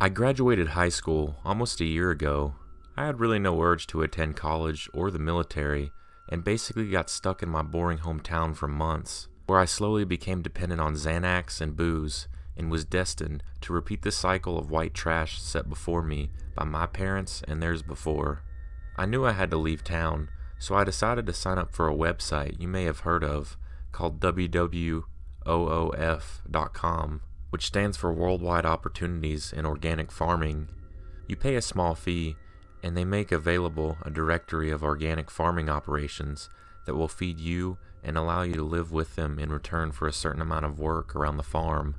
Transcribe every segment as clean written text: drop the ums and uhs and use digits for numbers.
I graduated high school almost a year ago. I had really no urge to attend college or the military, and basically got stuck in my boring hometown for months, where I slowly became dependent on Xanax and booze, and was destined to repeat the cycle of white trash set before me by my parents and theirs before. I knew I had to leave town, so I decided to sign up for a website you may have heard of called www.oof.com, which stands for Worldwide Opportunities in Organic Farming. You pay a small fee, and they make available a directory of organic farming operations that will feed you and allow you to live with them in return for a certain amount of work around the farm.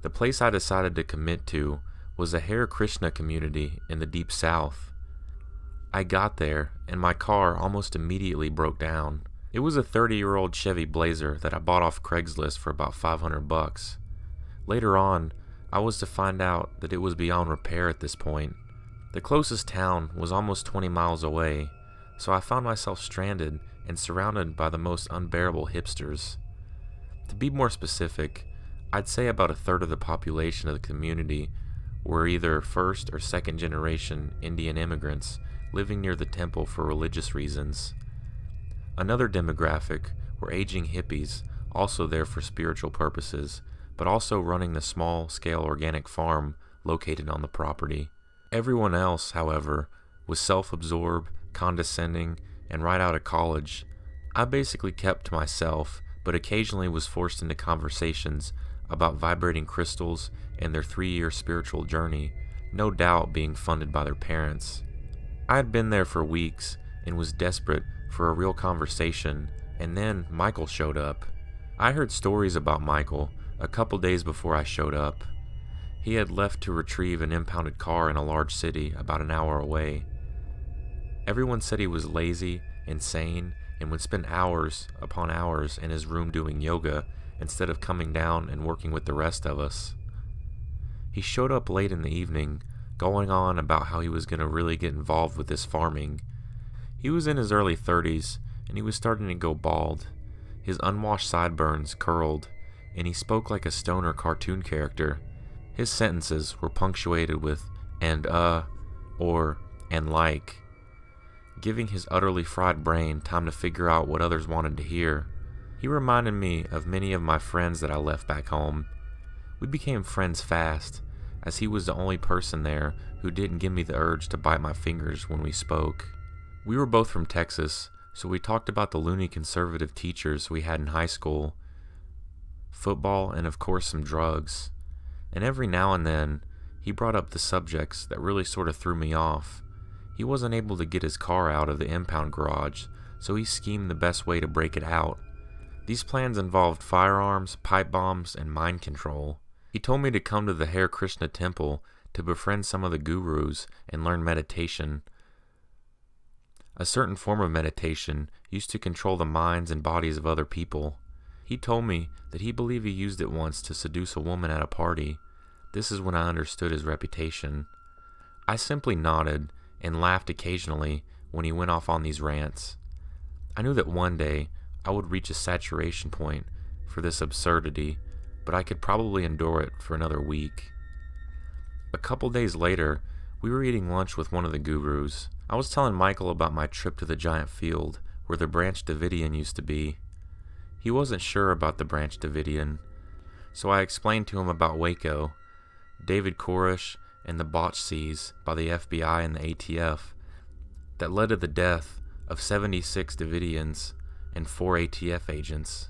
The place I decided to commit to was a Hare Krishna community in the Deep South. I got there, and my car almost immediately broke down. It was a 30-year-old Chevy Blazer that I bought off Craigslist for about $500. Later on, I was to find out that it was beyond repair at this point. The closest town was almost 20 miles away, so I found myself stranded and surrounded by the most unbearable hipsters. To be more specific, I'd say about a third of the population of the community were either first or second generation Indian immigrants living near the temple for religious reasons. Another demographic were aging hippies, also there for spiritual purposes, but also running the small-scale organic farm located on the property. Everyone else, however, was self-absorbed, condescending, and right out of college. I basically kept to myself, but occasionally was forced into conversations about vibrating crystals and their 3-year spiritual journey, no doubt being funded by their parents. I had been there for weeks and was desperate for a real conversation, and then Michael showed up. I heard stories about Michael a couple days before I showed up. He had left to retrieve an impounded car in a large city about an hour away. Everyone said he was lazy, insane, and would spend hours upon hours in his room doing yoga instead of coming down and working with the rest of us. He showed up late in the evening, going on about how he was going to really get involved with this farming. He was in his early 30s, and he was starting to go bald. His unwashed sideburns curled, and he spoke like a stoner cartoon character. His sentences were punctuated with and or and like, giving his utterly fried brain time to figure out what others wanted to hear. He reminded me of many of my friends that I left back home. We became friends fast, as he was the only person there who didn't give me the urge to bite my fingers when we spoke. We were both from Texas, so we talked about the loony conservative teachers we had in high school, football, and of course some drugs. And every now and then, he brought up the subjects that really sort of threw me off. He wasn't able to get his car out of the impound garage, so he schemed the best way to break it out. These plans involved firearms, pipe bombs, and mind control. He told me to come to the Hare Krishna temple to befriend some of the gurus and learn meditation. A certain form of meditation used to control the minds and bodies of other people. He told me that he believed he used it once to seduce a woman at a party. This is when I understood his reputation. I simply nodded and laughed occasionally when he went off on these rants. I knew that one day I would reach a saturation point for this absurdity, but I could probably endure it for another week. A couple days later, we were eating lunch with one of the gurus. I was telling Michael about my trip to the giant field where the Branch Davidian used to be. He wasn't sure about the Branch Davidian, so I explained to him about Waco, David Koresh, and the botch seize by the FBI and the ATF that led to the death of 76 Davidians and 4 ATF agents.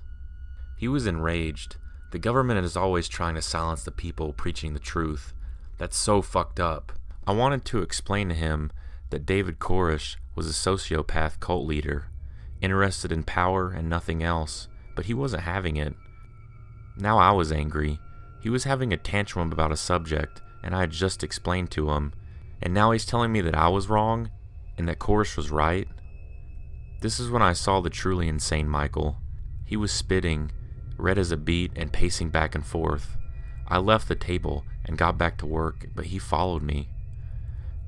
He was enraged. The government is always trying to silence the people preaching the truth. That's so fucked up. I wanted to explain to him that David Koresh was a sociopath cult leader, interested in power and nothing else, but he wasn't having it. Now I was angry. He was having a tantrum about a subject, and I had just explained to him, and now he's telling me that I was wrong, and that Koresh was right. This is when I saw the truly insane Michael. He was spitting, red as a beet, and pacing back and forth. I left the table and got back to work, but he followed me.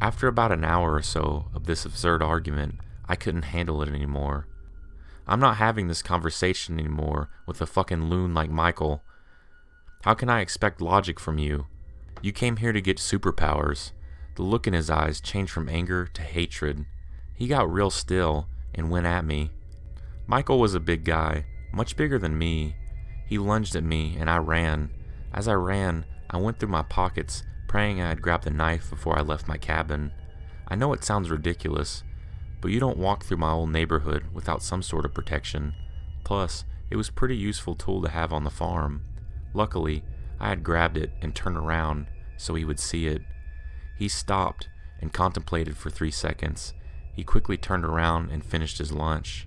After about an hour or so of this absurd argument, I couldn't handle it anymore. I'm not having this conversation anymore with a fucking loon like Michael. How can I expect logic from you? You came here to get superpowers. The look in his eyes changed from anger to hatred. He got real still and went at me. Michael was a big guy, much bigger than me. He lunged at me and I ran. As I ran, I went through my pockets, praying I had grabbed a knife before I left my cabin. I know it sounds ridiculous, but you don't walk through my old neighborhood without some sort of protection. Plus, it was a pretty useful tool to have on the farm. Luckily, I had grabbed it and turned around so he would see it. He stopped and contemplated for 3 seconds. He quickly turned around and finished his lunch.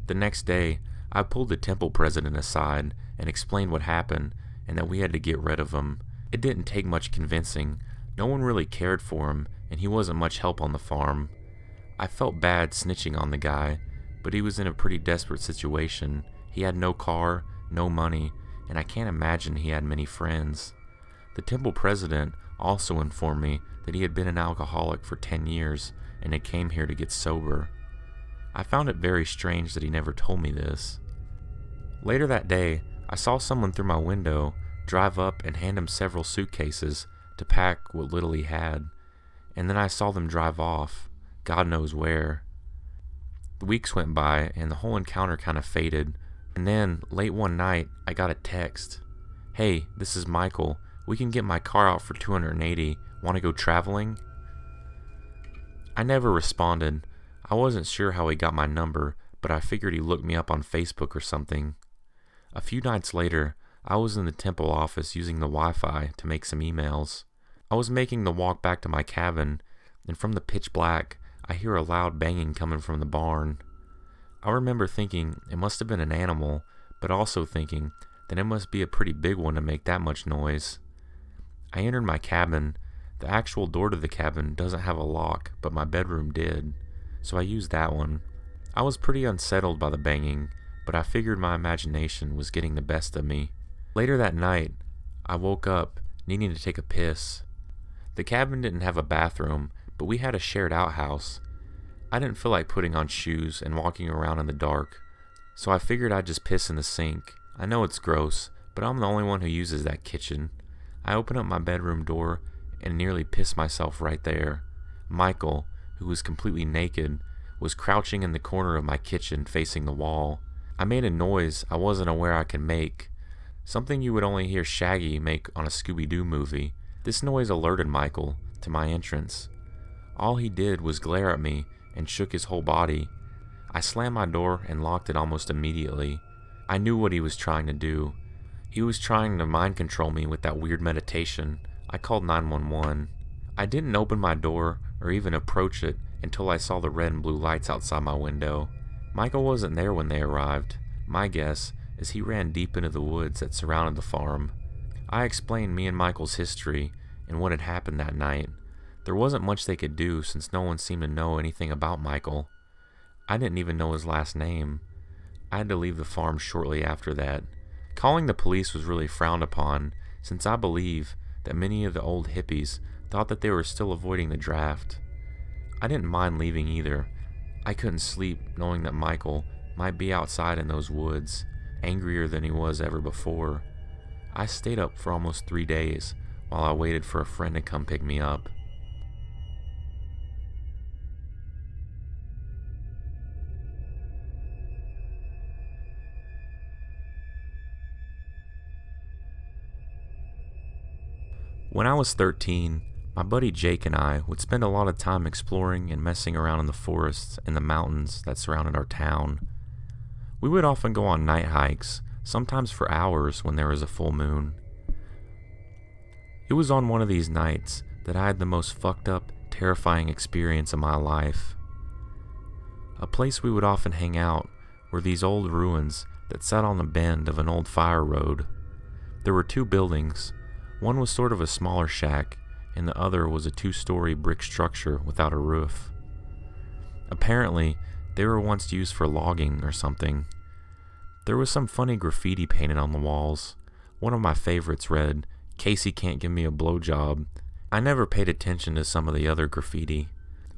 The next day, I pulled the temple president aside and explained what happened and that we had to get rid of him. It didn't take much convincing. No one really cared for him, and he wasn't much help on the farm. I felt bad snitching on the guy, but he was in a pretty desperate situation. He had no car, no money, and I can't imagine he had many friends. The temple president also informed me that he had been an alcoholic for 10 years and had came here to get sober. I found it very strange that he never told me this. Later that day, I saw someone through my window drive up and hand him several suitcases to pack what little he had, and then I saw them drive off, God knows where. The weeks went by and the whole encounter kind of faded, and then late one night I got a text. "Hey, this is Michael. We can get my car out for $280. Want to go traveling?" I never responded. I wasn't sure how he got my number, but I figured he looked me up on Facebook or something. A few nights later, I was in the temple office using the Wi-Fi to make some emails. I was making the walk back to my cabin, and from the pitch black, I hear a loud banging coming from the barn. I remember thinking it must have been an animal, but also thinking that it must be a pretty big one to make that much noise. I entered my cabin. The actual door to the cabin doesn't have a lock, but my bedroom did, so I used that one. I was pretty unsettled by the banging, but I figured my imagination was getting the best of me. Later that night, I woke up needing to take a piss. The cabin didn't have a bathroom, but we had a shared outhouse. I didn't feel like putting on shoes and walking around in the dark, so I figured I'd just piss in the sink. I know it's gross, but I'm the only one who uses that kitchen. I opened up my bedroom door and nearly pissed myself right there. Michael, who was completely naked, was crouching in the corner of my kitchen facing the wall. I made a noise I wasn't aware I could make, something you would only hear Shaggy make on a Scooby-Doo movie. This noise alerted Michael to my entrance. All he did was glare at me and shook his whole body. I slammed my door and locked it almost immediately. I knew what he was trying to do. He was trying to mind control me with that weird meditation. I called 911. I didn't open my door or even approach it until I saw the red and blue lights outside my window. Michael wasn't there when they arrived. My guess is he ran deep into the woods that surrounded the farm. I explained me and Michael's history and what had happened that night. There wasn't much they could do since no one seemed to know anything about Michael. I didn't even know his last name. I had to leave the farm shortly after that. Calling the police was really frowned upon, since I believe that many of the old hippies thought that they were still avoiding the draft. I didn't mind leaving either. I couldn't sleep knowing that Michael might be outside in those woods, angrier than he was ever before. I stayed up for almost 3 days while I waited for a friend to come pick me up. When I was 13, my buddy Jake and I would spend a lot of time exploring and messing around in the forests and the mountains that surrounded our town. We would often go on night hikes, sometimes for hours when there was a full moon. It was on one of these nights that I had the most fucked up, terrifying experience of my life. A place we would often hang out were these old ruins that sat on the bend of an old fire road. There were 2 buildings. One was sort of a smaller shack, and the other was a 2-story brick structure without a roof. Apparently, they were once used for logging or something. There was some funny graffiti painted on the walls. One of my favorites read, "Casey can't give me a blowjob." I never paid attention to some of the other graffiti,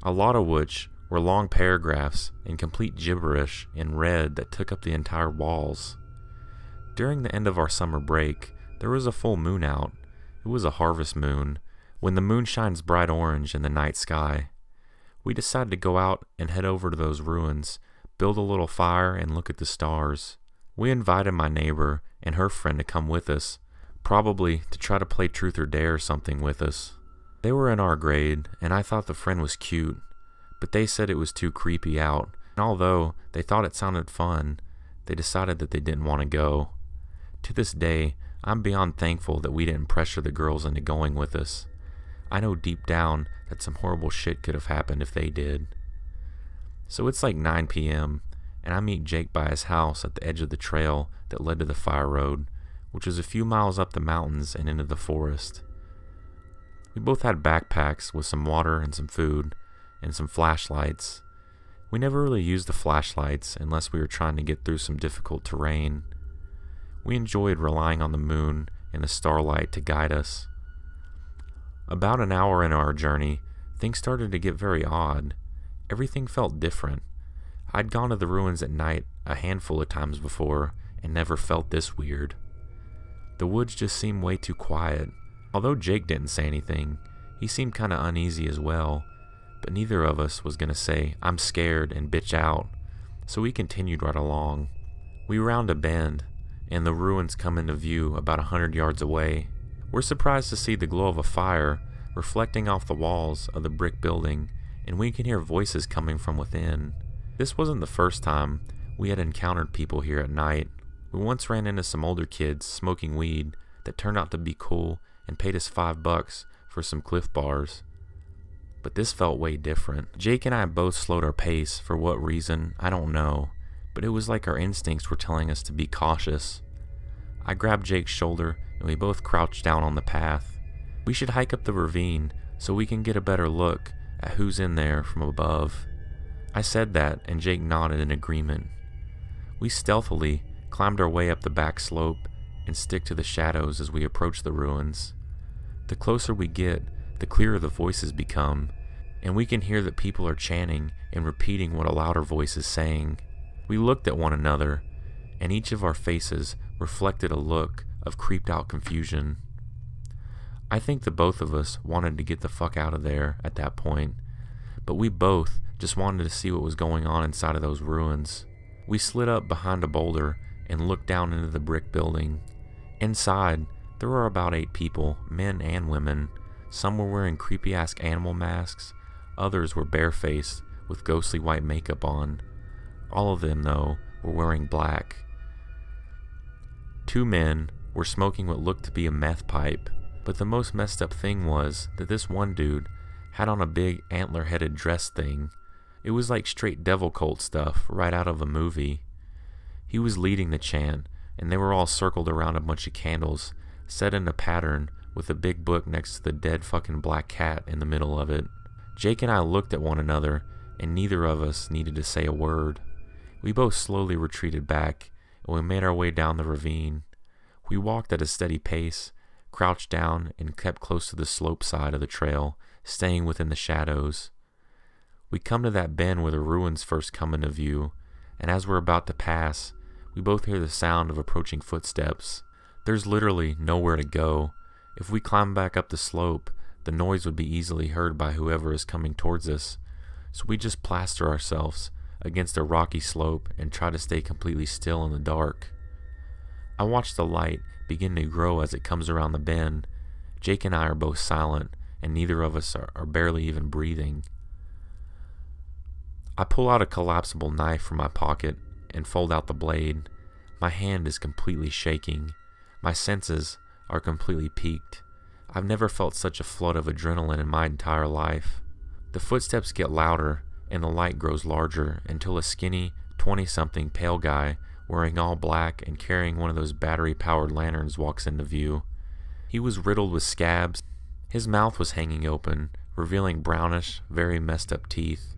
a lot of which were long paragraphs in complete gibberish in red that took up the entire walls. During the end of our summer break, there was a full moon out. It was a harvest moon, when the moon shines bright orange in the night sky. We decided to go out and head over to those ruins, build a little fire, and look at the stars. We invited my neighbor and her friend to come with us, probably to try to play truth or dare or something with us. They were in our grade, and I thought the friend was cute, but they said it was too creepy out, and although they thought it sounded fun, they decided that they didn't want to go. To this day, I'm beyond thankful that we didn't pressure the girls into going with us. I know deep down that some horrible shit could have happened if they did. So it's like 9 p.m., and I meet Jake by his house at the edge of the trail that led to the fire road, which was a few miles up the mountains and into the forest. We both had backpacks with some water and some food, and some flashlights. We never really used the flashlights unless we were trying to get through some difficult terrain. We enjoyed relying on the moon and the starlight to guide us. About an hour into our journey, things started to get very odd. Everything felt different. I'd gone to the ruins at night a handful of times before and never felt this weird. The woods just seemed way too quiet. Although Jake didn't say anything, he seemed kind of uneasy as well, but neither of us was going to say, "I'm scared," and bitch out, so we continued right along. We round a bend, and the ruins come into view about 100 yards away. We're surprised to see the glow of a fire reflecting off the walls of the brick building, and we can hear voices coming from within. This wasn't the first time we had encountered people here at night. We once ran into some older kids smoking weed that turned out to be cool and paid us $5 for some Cliff Bars. But this felt way different. Jake and I both slowed our pace. For what reason, I don't know, but it was like our instincts were telling us to be cautious. I grabbed Jake's shoulder and we both crouched down on the path. We should hike up the ravine so we can get a better look at who's in there from above. I said that and Jake nodded in agreement. We stealthily climbed our way up the back slope and stick to the shadows as we approach the ruins. The closer we get, the clearer the voices become, and we can hear that people are chanting and repeating what a louder voice is saying. We looked at one another, and each of our faces reflected a look of creeped out confusion. I think the both of us wanted to get the fuck out of there at that point, but we both just wanted to see what was going on inside of those ruins. We slid up behind a boulder and looked down into the brick building. Inside, there were about 8 people, men and women. Some were wearing creepy-ass animal masks, others were barefaced with ghostly white makeup on. All of them, though, were wearing black. 2 men were smoking what looked to be a meth pipe, but the most messed up thing was that this one dude had on a big antler-headed dress thing. It was like straight devil cult stuff right out of a movie. He was leading the chant, and they were all circled around a bunch of candles, set in a pattern with a big book next to the dead fucking black cat in the middle of it. Jake and I looked at one another, and neither of us needed to say a word. We both slowly retreated back, and we made our way down the ravine. We walked at a steady pace, crouched down, and kept close to the slope side of the trail, staying within the shadows. We come to that bend where the ruins first come into view, and as we're about to pass, we both hear the sound of approaching footsteps. There's literally nowhere to go. If we climb back up the slope, the noise would be easily heard by whoever is coming towards us, so we just plaster ourselves against a rocky slope and try to stay completely still in the dark. I watch the light begin to grow as it comes around the bend. Jake and I are both silent, and neither of us are barely even breathing. I pull out a collapsible knife from my pocket and fold out the blade. My hand is completely shaking. My senses are completely peaked. I've never felt such a flood of adrenaline in my entire life. The footsteps get louder and the light grows larger until a skinny, 20-something pale guy wearing all black and carrying one of those battery-powered lanterns walks into view. He was riddled with scabs. His mouth was hanging open, revealing brownish, very messed up teeth,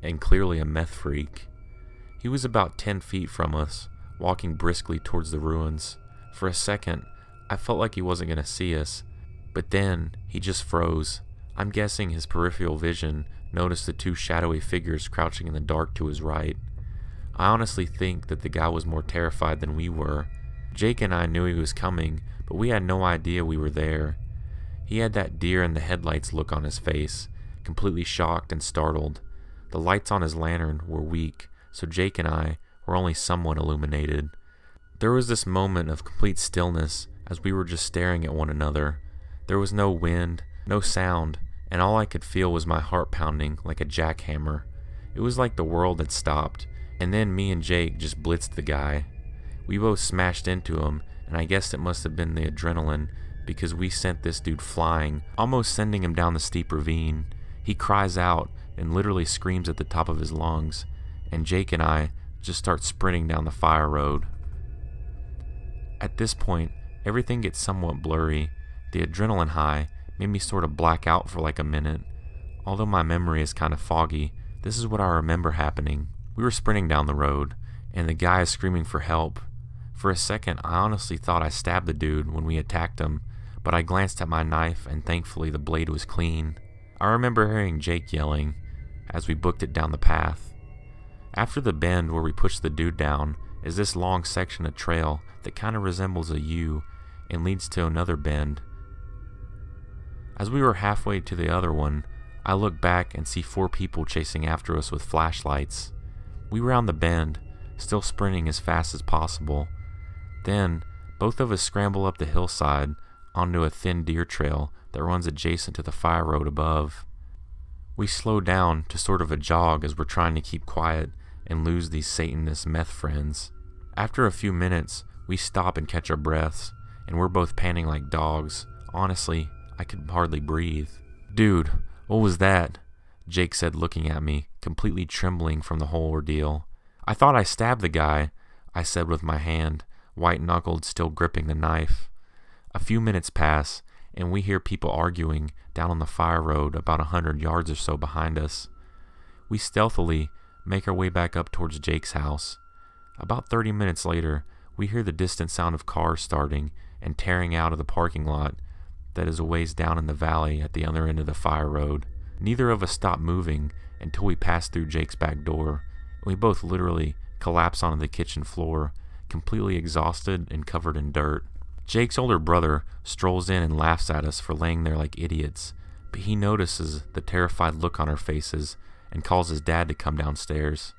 and clearly a meth freak. He was about 10 feet from us, walking briskly towards the ruins. For a second, I felt like he wasn't going to see us, but then he just froze. I'm guessing his peripheral vision noticed the 2 shadowy figures crouching in the dark to his right. I honestly think that the guy was more terrified than we were. Jake and I knew he was coming, but we had no idea we were there. He had that deer in the headlights look on his face, completely shocked and startled. The lights on his lantern were weak, so Jake and I were only somewhat illuminated. There was this moment of complete stillness as we were just staring at one another. There was no wind, no sound, and all I could feel was my heart pounding like a jackhammer. It was like the world had stopped, and then me and Jake just blitzed the guy. We both smashed into him, and I guess it must have been the adrenaline, because we sent this dude flying, almost sending him down the steep ravine. He cries out and literally screams at the top of his lungs, and Jake and I just start sprinting down the fire road. At this point, everything gets somewhat blurry. The adrenaline high made me sort of black out for like a minute. Although my memory is kind of foggy, this is what I remember happening. We were sprinting down the road, and the guy is screaming for help. For a second, I honestly thought I stabbed the dude when we attacked him, but I glanced at my knife and thankfully the blade was clean. I remember hearing Jake yelling as we booked it down the path. After the bend where we pushed the dude down is this long section of trail that kind of resembles a U and leads to another bend. As we were halfway to the other one, I look back and see 4 people chasing after us with flashlights. We round the bend, still sprinting as fast as possible. Then, both of us scramble up the hillside onto a thin deer trail that runs adjacent to the fire road above. We slow down to sort of a jog as we're trying to keep quiet and lose these Satanist meth friends. After a few minutes, we stop and catch our breaths, and we're both panting like dogs. Honestly, I could hardly breathe. "Dude, what was that?" Jake said, looking at me, completely trembling from the whole ordeal. "I thought I stabbed the guy," I said with my hand, white-knuckled, still gripping the knife. A few minutes pass, and we hear people arguing down on the fire road about 100 yards or so behind us. We stealthily make our way back up towards Jake's house. About 30 minutes later, we hear the distant sound of cars starting and tearing out of the parking lot that is a ways down in the valley at the other end of the fire road. Neither of us stopped moving until we passed through Jake's back door, and we both literally collapsed onto the kitchen floor, completely exhausted and covered in dirt. Jake's older brother strolls in and laughs at us for laying there like idiots, but he notices the terrified look on our faces and calls his dad to come downstairs.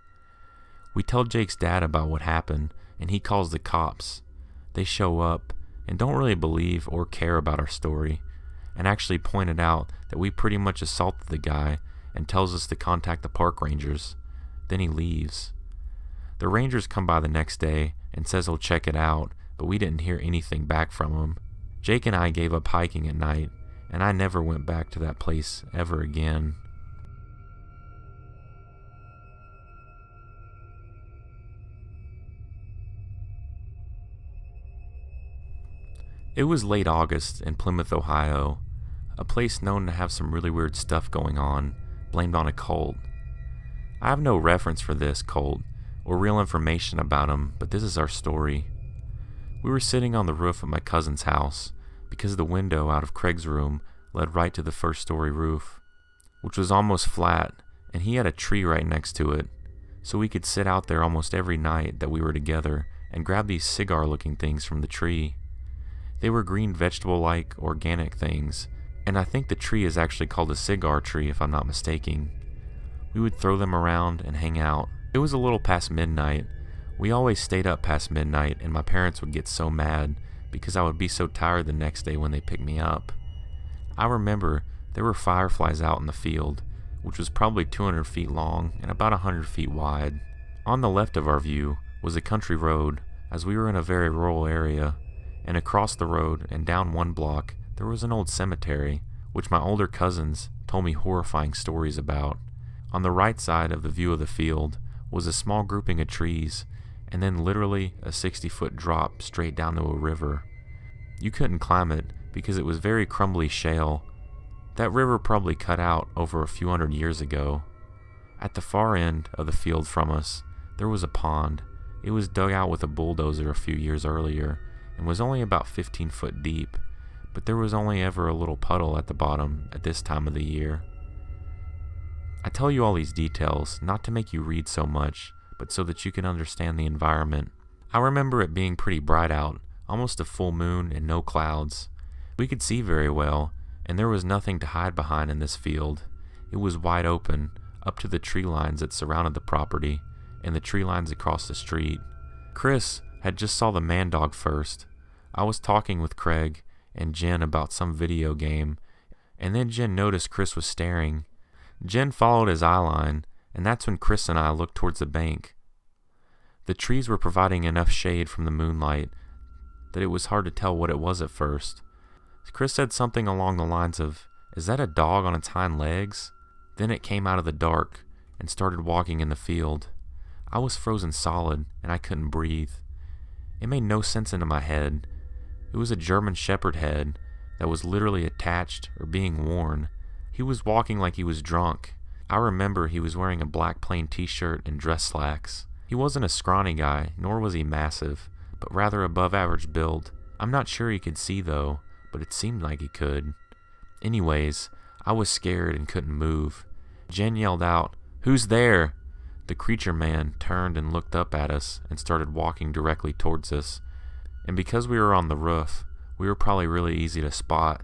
We tell Jake's dad about what happened, and he calls the cops. They show up and don't really believe or care about our story, and actually pointed out that we pretty much assaulted the guy and tells us to contact the park rangers. Then he leaves. The rangers come by the next day and says he'll check it out, but we didn't hear anything back from him. Jake and I gave up hiking at night, and I never went back to that place ever again. It was late August in Plymouth, Ohio, a place known to have some really weird stuff going on, blamed on a cult. I have no reference for this cult or real information about him, but this is our story. We were sitting on the roof of my cousin's house because the window out of Craig's room led right to the first-story roof, which was almost flat, and he had a tree right next to it, so we could sit out there almost every night that we were together and grab these cigar-looking things from the tree. They were green vegetable-like organic things, and I think the tree is actually called a cigar tree if I'm not mistaken. We would throw them around and hang out. It was a little past midnight. We always stayed up past midnight, and my parents would get so mad because I would be so tired the next day when they picked me up. I remember there were fireflies out in the field, which was probably 200 feet long and about 100 feet wide. On the left of our view was a country road, as we were in a very rural area, and across the road and down one block there was an old cemetery, which my older cousins told me horrifying stories about. On the right side of the view of the field was a small grouping of trees, and then literally a 60-foot drop straight down to a river. You couldn't climb it because it was very crumbly shale. That river probably cut out over a few hundred years ago. At the far end of the field from us, there was a pond. It was dug out with a bulldozer a few years earlier and was only about 15 foot deep, but there was only ever a little puddle at the bottom at this time of the year. I tell you all these details not to make you read so much, but so that you can understand the environment. I remember it being pretty bright out, almost a full moon and no clouds. We could see very well, and there was nothing to hide behind in this field. It was wide open, up to the tree lines that surrounded the property, and the tree lines across the street. Chris had just saw the man dog first. I was talking with Craig and Jen about some video game, and then Jen noticed Chris was staring. Jen followed his eye line, and that's when Chris and I looked towards the bank. The trees were providing enough shade from the moonlight that it was hard to tell what it was at first. Chris said something along the lines of, "Is that a dog on its hind legs?" Then it came out of the dark and started walking in the field. I was frozen solid and I couldn't breathe. It made no sense into my head. It was a German Shepherd head that was literally attached or being worn. He was walking like he was drunk. I remember he was wearing a black plain t-shirt and dress slacks. He wasn't a scrawny guy, nor was he massive, but rather above average build. I'm not sure he could see though, but it seemed like he could. Anyways, I was scared and couldn't move. Jen yelled out, "Who's there?" The creature man turned and looked up at us and started walking directly towards us. And because we were on the roof, we were probably really easy to spot.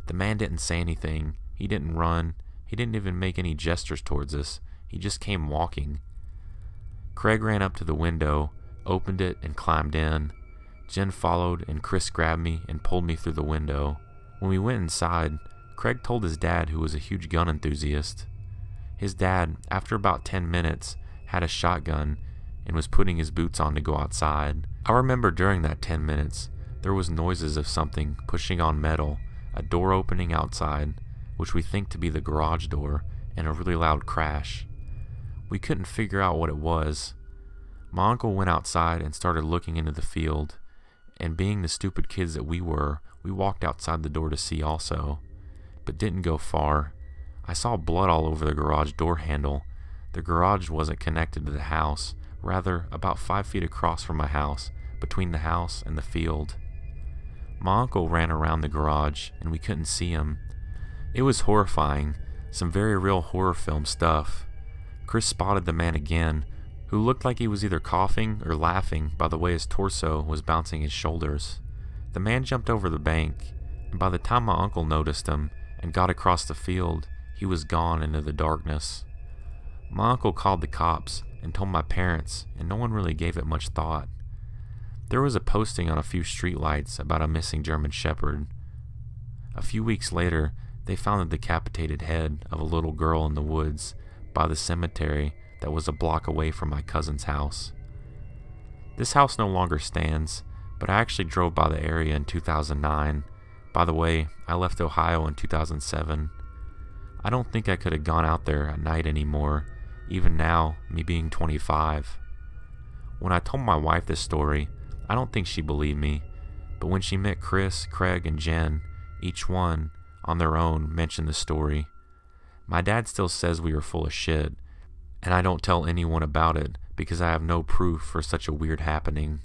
The man didn't say anything. He didn't run. He didn't even make any gestures towards us. He just came walking. Craig ran up to the window, opened it, and climbed in. Jen followed, and Chris grabbed me and pulled me through the window. When we went inside, Craig told his dad, who was a huge gun enthusiast. His dad, after about 10 minutes, had a shotgun and was putting his boots on to go outside. I remember during that 10 minutes, there was noises of something pushing on metal, a door opening outside, which we think to be the garage door, and a really loud crash. We couldn't figure out what it was. My uncle went outside and started looking into the field, and being the stupid kids that we were, we walked outside the door to see also, but didn't go far. I saw blood all over the garage door handle. The garage wasn't connected to the house, rather about 5 feet across from my house, between the house and the field. My uncle ran around the garage, and we couldn't see him. It was horrifying, some very real horror film stuff. Chris spotted the man again, who looked like he was either coughing or laughing by the way his torso was bouncing his shoulders. The man jumped over the bank, and by the time my uncle noticed him and got across the field, he was gone into the darkness. My uncle called the cops and told my parents, and no one really gave it much thought. There was a posting on a few streetlights about a missing German Shepherd. A few weeks later, they found the decapitated head of a little girl in the woods by the cemetery that was a block away from my cousin's house. This house no longer stands, but I actually drove by the area in 2009. By the way, I left Ohio in 2007. I don't think I could have gone out there at night anymore, even now, me being 25. When I told my wife this story, I don't think she believed me, but when she met Chris, Craig, and Jen, each one, on their own, mentioned the story. My dad still says we were full of shit, and I don't tell anyone about it because I have no proof for such a weird happening.